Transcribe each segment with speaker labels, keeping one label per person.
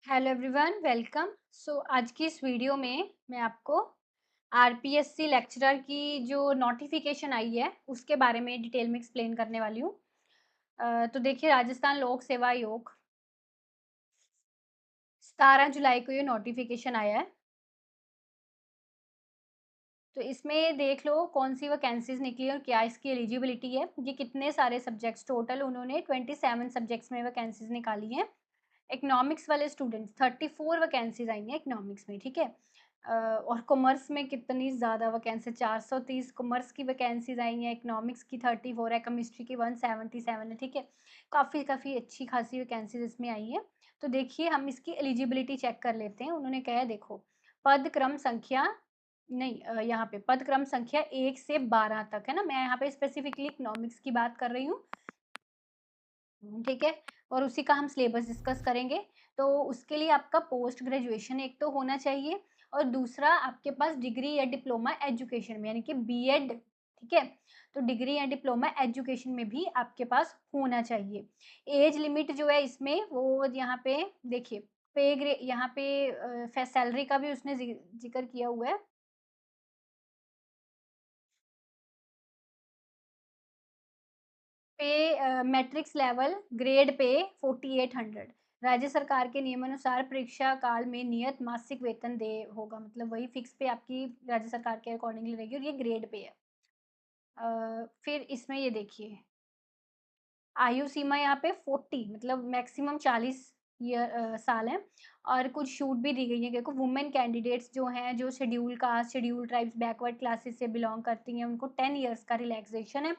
Speaker 1: Hello everyone welcome. आज की इस वीडियो में मैं आपको आरपीएससी लेक्चरर की जो नोटिफिकेशन आई है उसके बारे में डिटेल में एक्सप्लेन करने वाली हूँ। तो देखिए, राजस्थान लोक सेवा आयोग 17 जुलाई को ये नोटिफिकेशन आया है। तो इसमें देख लो कौन सी वैकेंसीज निकली और क्या इसकी एलिजिबिलिटी है। ये कितने सारे सब्जेक्ट्स, टोटल उन्होंने 27 सब्जेक्ट्स में वैकेंसीज निकाली हैं। इकोनॉमिक्स वाले स्टूडेंट्स 34 वैकेंसीज आई हैं इकोनॉमिक्स में, ठीक है। और कॉमर्स में कितनी ज़्यादा वैकेंसी, 430 कॉमर्स की वैकेंसीज आई हैं, इकोनॉमिक्स की 34 है, केमिस्ट्री की 177 है, ठीक है। काफ़ी काफ़ी अच्छी खासी वैकेंसीज इसमें आई हैं। तो देखिए, हम इसकी एलिजिबिलिटी चेक कर लेते हैं। उन्होंने कहा है, देखो, पद क्रम संख्या नहीं, यहाँ पे पद क्रम संख्या 1 से 12 तक है ना। मैं यहाँ पे स्पेसिफिकली इकोनॉमिक्स की बात कर रही हूँ, ठीक है। और उसी का हम सिलेबस डिस्कस करेंगे। तो उसके लिए आपका पोस्ट ग्रेजुएशन एक तो होना चाहिए, और दूसरा आपके पास डिग्री या डिप्लोमा एजुकेशन में, यानी कि बीएड, ठीक है। तो डिग्री या डिप्लोमा एजुकेशन में भी आपके पास होना चाहिए। एज लिमिट जो है इसमें, वो यहाँ पे देखिए, पे ग्रे यहाँ पे सैलरी का भी उसने जिक्र किया हुआ है। पे मैट्रिक्स लेवल ग्रेड पे 4800। राज्य सरकार के नियमानुसार परीक्षा काल में नियत मासिक वेतन दे होगा, मतलब वही फिक्स पे आपकी राज्य सरकार के अकॉर्डिंगली रहेगी, और ये ग्रेड पे है। फिर इसमें ये देखिए, आयु सीमा यहाँ पे 40, मतलब मैक्सिमम 40 साल है। और कुछ छूट भी दी गई है। देखो, वुमेन कैंडिडेट्स जो हैं, जो schedule caste, schedule tribes, backward classes से बिलोंग करती हैं, उनको 10 इयर्स का रिलैक्सेशन है।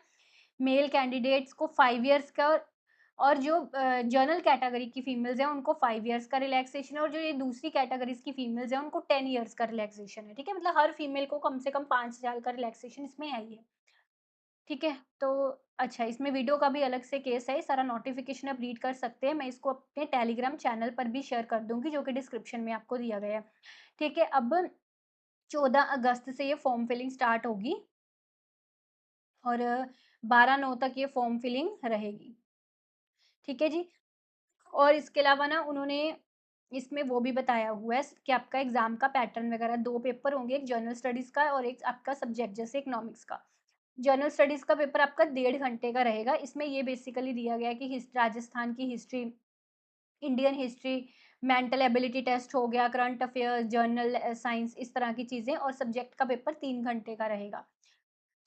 Speaker 1: मेल कैंडिडेट्स को 5 इयर्स का, और जो जनरल कैटेगरी की फीमेल्स हैं उनको 5 इयर्स का रिलैक्सेशन है, और जो ये दूसरी कैटेगरीज़ की फीमेल्स हैं उनको 10 इयर्स का रिलैक्सेशन है, ठीक है? मतलब हर फीमेल को कम से कम 5 साल का रिलैक्सेशन इसमें है ही है, ठीक है? तो अच्छा, इसमें वीडियो का भी अलग से केस है, ये सारा नोटिफ़िकेशन आप रीड कर सकते हैं। मैं इसको अपने टेलीग्राम चैनल पर भी शेयर कर दूँगी, जो कि डिस्क्रिप्शन में आपको दिया गया है, ठीक है? अब 14 अगस्त से ये फॉर्म फिलिंग स्टार्ट होगी, और 12/9 तक ये फॉर्म फिलिंग रहेगी, ठीक है जी। और इसके अलावा ना, उन्होंने इसमें वो भी बताया हुआ है कि आपका एग्ज़ाम का पैटर्न वगैरह 2 पेपर होंगे, एक जनरल स्टडीज़ का और एक आपका सब्जेक्ट जैसे इकोनॉमिक्स का। जनरल स्टडीज़ का पेपर आपका 1.5 घंटे का रहेगा। इसमें ये बेसिकली दिया गया है कि राजस्थान की history, Indian history, mental ability test हो गया, करंट अफेयर्स, जर्नल साइंस, इस तरह की चीज़ें, और सब्जेक्ट का पेपर 3 घंटे का रहेगा।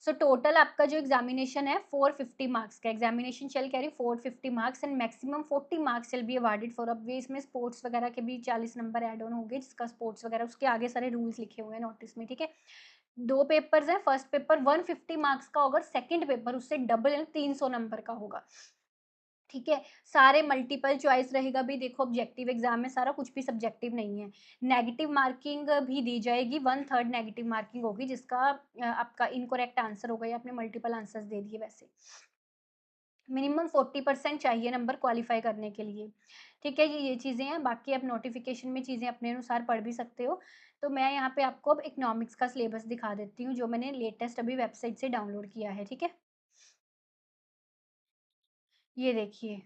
Speaker 1: सो टोटल आपका जो एग्जामिनेशन है 450 मार्क्स का examination shall carry 450 marks, and maximum 40 marks shall be awarded for, अब वे इसमें स्पोर्ट्स वगैरह के भी 40 नंबर ऐड ऑन होंगे, जिसका स्पोर्ट्स वगैरह उसके आगे सारे रूल्स लिखे हुए हैं नोटिस में, ठीक है। 2 पेपर्स हैं, फर्स्ट पेपर 150 मार्क्स का होगा, सेकंड पेपर उससे डबल यानी 300 नंबर का होगा, ठीक है। सारे मल्टीपल चॉइस रहेगा भी, देखो ऑब्जेक्टिव एग्जाम में सारा कुछ भी सब्जेक्टिव नहीं है। नेगेटिव मार्किंग भी दी जाएगी, 1/3 नेगेटिव मार्किंग होगी, जिसका आपका इनकरेक्ट आंसर होगा या आपने मल्टीपल आंसर्स दे दिए वैसे। मिनिमम 40% चाहिए नंबर क्वालिफाई करने के लिए, ठीक है। ये चीज़ें हैं, बाकी आप नोटिफिकेशन में चीज़ें अपने अनुसार पढ़ भी सकते हो। तो मैं यहाँ पे आपको अब इकोनॉमिक्स का सिलेबस दिखा देती हूँ, जो मैंने लेटेस्ट अभी वेबसाइट से डाउनलोड किया है, ठीक है। ये देखिए,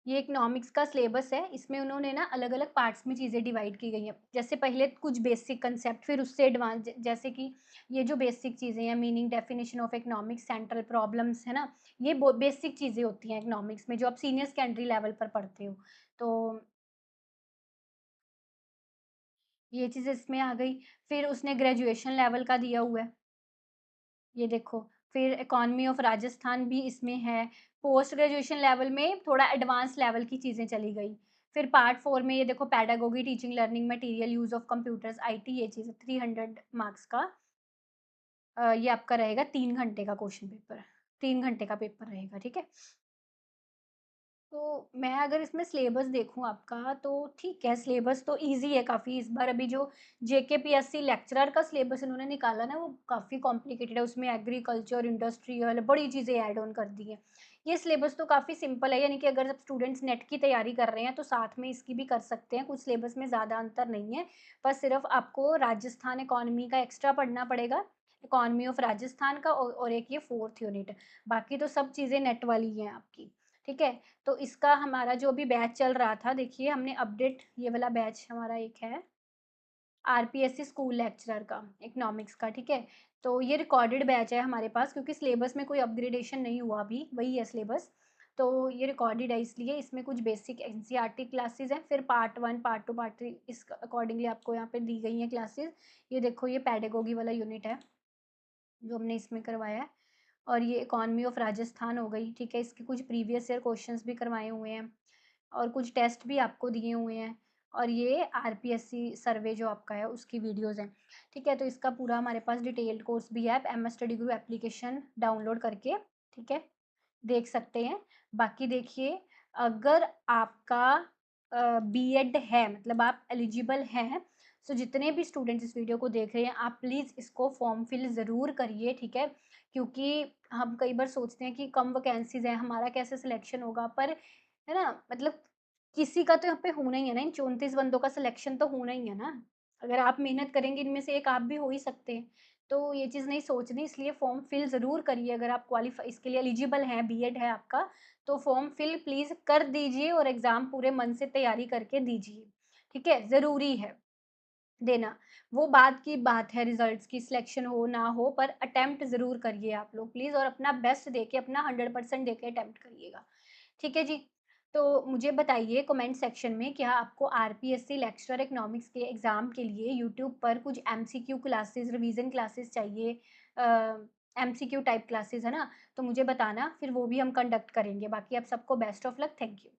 Speaker 1: ये इकोनॉमिक्स का सिलेबस है। इसमें उन्होंने ना अलग-अलग पार्ट्स में चीज़ें डिवाइड की गई हैं। जैसे पहले कुछ बेसिक कांसेप्ट, फिर उससे एडवांस, जैसे कि ये जो बेसिक चीज़ें हैं, meaning, definition of economics, central problems, है ना? ये बेसिक चीज़ें होती हैं इकोनॉमिक्स में, जो आप सीनियर सेकेंडरी लेवल पर पढ़ते हो। तो ये चीज़ इसमें आ गई। फिर उसने ग्रेजुएशन लेवल का दिया हुआ है। ये देखो, फिर इकोनॉमी ऑफ राजस्थान भी इसमें है। पोस्ट ग्रेजुएशन लेवल में थोड़ा एडवांस लेवल की चीज़ें चली गई। फिर पार्ट 4 में ये देखो, pedagogy, teaching, learning material, use of computers, IT, ये चीज़ 300 मार्क्स का। ये आपका रहेगा 3 घंटे का क्वेश्चन पेपर, 3 घंटे का पेपर रहेगा, ठीक है? तो मैं अगर इसमें सिलेबस देखूँ आपका, तो ठीक है, सिलेबस तो ईज़ी है काफ़ी। इस बार अभी जो जेकेपीएससी लेक्चरर का सिलेबस इन्होंने निकाला ना, वो काफ़ी कॉम्प्लिकेटेड है। उसमें एग्रीकल्चर, इंडस्ट्रियल बड़ी चीज़ें ऐड ऑन कर दी हैं। ये सिलेबस तो काफ़ी सिंपल है, यानी कि अगर जब स्टूडेंट्स नेट की तैयारी कर रहे हैं, तो साथ में इसकी भी कर सकते हैं। कुछ सिलेबस में ज़्यादा अंतर नहीं है, बस सिर्फ़ आपको राजस्थान इकोनॉमी का एक्स्ट्रा पढ़ना पड़ेगा, इकोनॉमी ऑफ राजस्थान का, और एक ये 4th यूनिट। बाकी तो सब चीज़ें नेट वाली ही हैं आपकी। ठीक है? तो इसका हमारा जो अभी बैच चल रहा था, देखिए हमने अपडेट, ये वाला बैच हमारा एक है आरपीएससी स्कूल लेक्चरर का, इकोनॉमिक्स का, ठीक है? तो ये रिकॉर्डेड बैच है हमारे पास, क्योंकि सिलेबस में कोई अपग्रेडेशन नहीं हुआ अभी, वही है सिलेबस। तो ये रिकॉर्डेड है, इसलिए इसमें कुछ बेसिक एनसीईआरटी क्लासेस हैं, फिर पार्ट 1, पार्ट 2, पार्ट 3 इस अकॉर्डिंगली आपको यहाँ पे दी गई हैं क्लासेस। ये देखो, ये पेडागोगी वाला यूनिट है, जो हमने इसमें करवाया है। और ये इकोनॉमी ऑफ राजस्थान हो गई, ठीक है? इसके कुछ प्रीवियस ईयर क्वेश्चंस भी करवाए हुए हैं और कुछ टेस्ट भी आपको दिए हुए हैं, और ये आरपीएससी सर्वे जो आपका है उसकी वीडियोज़ हैं, ठीक है? तो इसका पूरा हमारे पास डिटेल्ड कोर्स भी है, आप एमएस स्टडी गुरु एप्लीकेशन डाउनलोड करके, ठीक है, देख सकते हैं। बाकी देखिए, अगर आपका बीएड है, मतलब आप एलिजिबल हैं, सो जितने भी स्टूडेंट्स इस वीडियो को देख रहे हैं, आप प्लीज़ इसको फॉर्म फिल ज़रूर करिए, ठीक है? क्योंकि हम कई बार सोचते हैं कि कम वैकेंसीज़ हैं, हमारा कैसे सिलेक्शन होगा? पर है ना, मतलब किसी का तो यहाँ पे होना ही है ना, इन 34 बंदों का सिलेक्शन तो होना ही है ना। अगर आप मेहनत करेंगे, इनमें से एक आप भी हो ही सकते हैं। तो ये चीज़ नहीं सोचनी, इसलिए फॉर्म फिल ज़रूर करिए, अगर आप क्वालिफ़ाई इसके लिए एलिजिबल हैं, बीएड है आपका, तो फॉर्म फिल प्लीज़ कर दीजिए और एग्ज़ाम पूरे मन से तैयारी करके दीजिए, ठीक है? ज़रूरी है देना। वो बाद की बात है रिज़ल्ट्स की, सिलेक्शन हो ना हो, पर अटेम्प्ट ज़रूर करिए आप लोग प्लीज़, और अपना बेस्ट देके, अपना 100% देके अटेम्प्ट करिएगा। ठीक है जी? तो मुझे बताइए कमेंट सेक्शन में, क्या आपको आरपीएससी लेक्चरर इकोनॉमिक्स के एग्ज़ाम के लिए यूट्यूब पर कुछ एमसीक्यू क्लासेस, रिवीजन क्लासेस चाहिए? एमसीक्यू टाइप क्लासेस, है ना? तो मुझे बताना, फिर वो भी हम कंडक्ट करेंगे। बाकी आप सबको best of luck. Thank you.